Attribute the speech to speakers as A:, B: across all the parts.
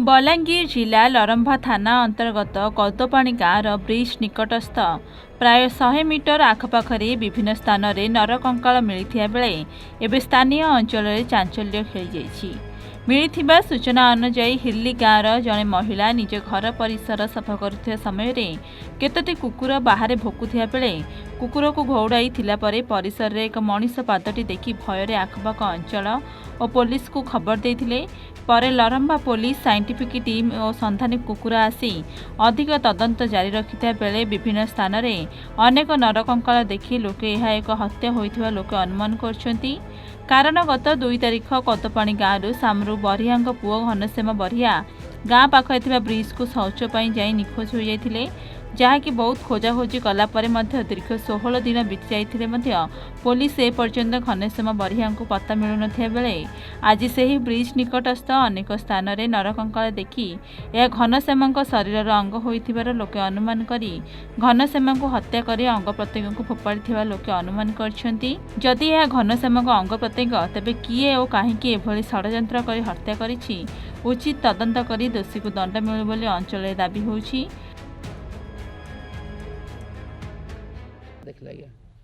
A: बलांगीर जिला लरंभा थाना अंतर्गत कौतपाणी गाँवर ब्रिज निकटस्थ प्राय 100 मीटर आखपाखरे विभिन्न स्थान में नरकंकाल मिलता बेले एवं स्थानीय अंचल में चांचल्य खेली मिलता सूचना अनुजाई हिर्ली गाँवर जड़े महिला निज घर परिसर सफा करुवा समय केतोटी कुकुर बाहर भोकुवा बेले कुकुर को घौड़ाई परिसर में एक मनीष पादटी देखि भयर आखपाख अंचल और पुलिस को खबर देते पर लरंभा पुलिस साइंटिफिक टीम और संधानी कुकुर आसी अधिक तदंत जारी रखिता बेले विभिन्न स्थान में अनेक नरकंकाल देखि लोके यह एक हत्या होइथिबा लोके अनुमान करछंती। कारण गत 2 तारिख कौतपाणी गाँव सामरू बरिया पुओ घनश्याम बरिया गाँ पाखे थिबा ब्रिज को शौच जाई निखोज हो जाइथिले जहाँकि बहुत खोजाखोजी कलापर दीर्घ 16 दिन बीती जाइथिले पुलिस ए पर्यंत घनश्याम बरिया को पत्ता मिलु नथिया बेले आज सही ब्रिज निकटस्थ अनेक स्थान में नरकंकाल देखि यह घनश्याम शरीर अंग होइथिबार लोके अनुमान करी घनश्याम को हत्या कर अंग प्रत्यंग को फोपाड़ी लोके अनुमान करछंती। जदि यह घनश्याम अंग प्रत्यंग तेबे किए और काहेकि एभली षड्यंत्र कर हत्या करिछि उचित तदंत करी दोषी को दंड मिलु बोली अंचल दाबी होछि।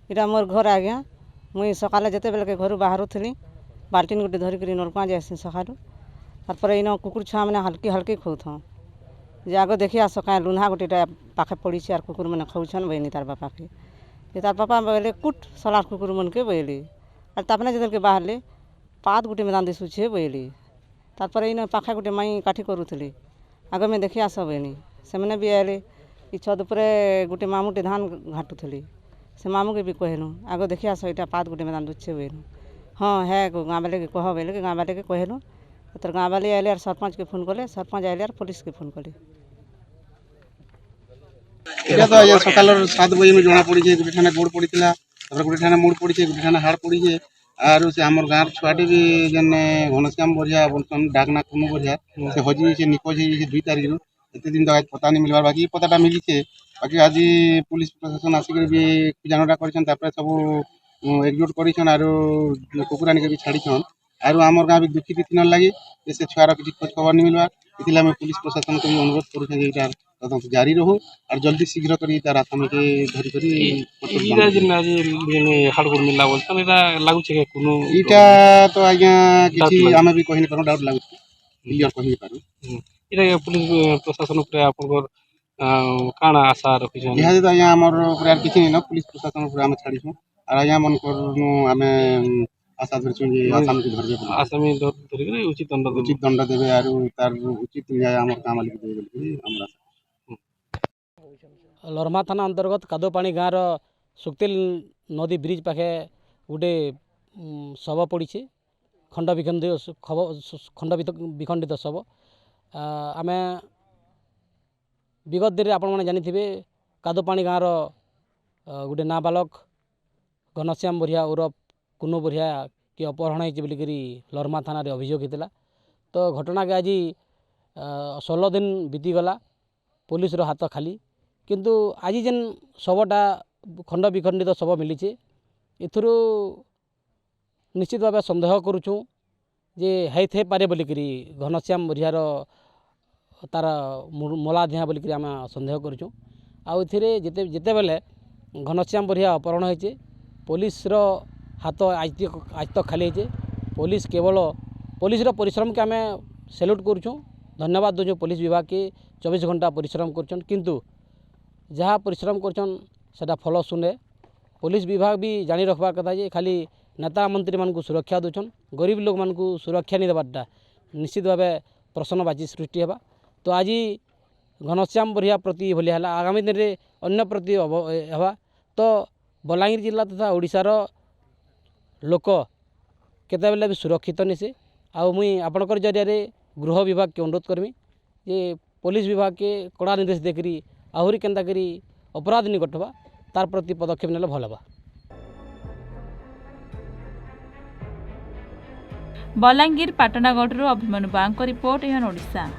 B: इटा मोर घर आज्ञा मुई सकाले जिते बेले घर बाहर थी बाल्टीन गोटे धरिक नलकुआ जासी सकाल तार इन कुकुर छुआ मैंने हल्की हल्की खाऊ जे आग देखी आस कहीं लुहा गोटे पाखे पड़ी आर कुकुर मैंने खाऊन बहनी तार बापा के तार पापा बोले कुट सलार कुकुर मन के बोली और तापने जो बाहर पात गोटे मैदान दिशुचे बोली तार इन पाखे गोटे माई काठी करूली आग में देखी आस बहनी से भी आए छत पर गोटे मामूटे धान घाटुली से मामू के भी कहलु आग देखी आस यहाँ पात गोटे मैदान दुचे बोलू हाँ है गाँव वाले के कह बोले कि गाँव वाले के कहलु तो गाँव वाले आए सरपंच के फोन कले सरपंच आए पुलिस के फोन कले
C: तो सकाल 7 बजे में जना पड़ी गोटे ठाना गोड़ पड़ा गोटे ठाना मुड़ पड़ी गोटे ठाना हाड़ पड़ी आर से आम गाँव छुआटे भी जेन घनश्याम बरिया बोलसन डाकना कुनु बरिया से हजी निखोज 2 तारिख एत दिन तक पता नहीं मिलवार बाकी पताटा मिली बाकी आज पुलिस प्रशासन आसिक भी जानटा कर सब एकजुट कर कुकुर आनिक भी छाड़ीछन आर आम गाँव भी दुखी दिन लगे से छुआर किसी खोज खबर नहीं मिलवा इसलिए आम पुलिस प्रशासन को भी अनुरोध करुँ तदंत जारी रहू और जल्दी शीघ्र कर आसामी के धरिका तो आज्ञा किसी आम भी कही पार डाउट लगुच क्लियर कही पार
D: पुलिस प्रशासन काण आशा रखी
C: तो आज्ञा आमर किसी नहीं पुलिस प्रशासन आम छाड़ीछू और आज्ञा मन आम आशा धरछुँ आसामी के धरबे
D: आसामी धरिक उचित
C: दंड देवे और तार उचित न्याय आम गाँव वाले देवे आम
E: लरमा थाना अंतर्गत कादोपाणी गाँवर सुक्तेल नदी ब्रिज पाखे गोटे शव पड़ी खंड विखंडित शव आम विगत दिन आपण मैंने जानी कादोपाणी गाँवर गोटे नाबालक घनश्याम बरिया उर्फ कुनु बरिया कि अपहरण होकर लरमा थाना अभियोग होता तो घटना के आज 16 दिन बीतीगला पुलिस रो हाथ खाली किंतु आज जेन शवटा खंड विखंडित शव मिली एथुरु निश्चित भाव सन्देह करुचु जे है पारे बोलिकी घनश्याम बरियार तार मोला दिया बोलिकी आम सन्देह करुचु आउ जिते बेले घनश्याम बरिया अपहरण होइचे पुलिस रो हाथ आज तक खाली होइचे पुलिस केवल पुलिस रो परिश्रम के आम सैल्यूट करुचु धन्यवाद दूँ पुलिस विभाग के 24 घंटा परिश्रम करछन किंतु जहाँ परिश्रम करछन सेटा फल सुने पुलिस विभाग भी जानी रखबार कथा जे खाली नेता मंत्री मानकु सुरक्षा दूछन गरीब लोक मानकु सुरक्षा नहीं देवाटा निश्चित भाव प्रश्नवाची सृष्टि हेबा तो आज घनश्याम बरिया प्रति भलिया है आगामी दिन में अन्य प्रति हेबा तो बलांगीर जिला तथा ओडिशार लोक केते बेले भी सुरक्षित निसे आ मुई आपणकर जरिया गृह विभाग के अनुरोध करमी जे पुलिस विभाग के कड़ा निर्देश देकरी आहरी केन्ता करी अपराध नहीं घटवा तार प्रति पदक्षेप नेले भल बा।
A: बलांगीर पाटनागढ़ अभिमन्यु बांक रिपोर्ट एन ओडिशा।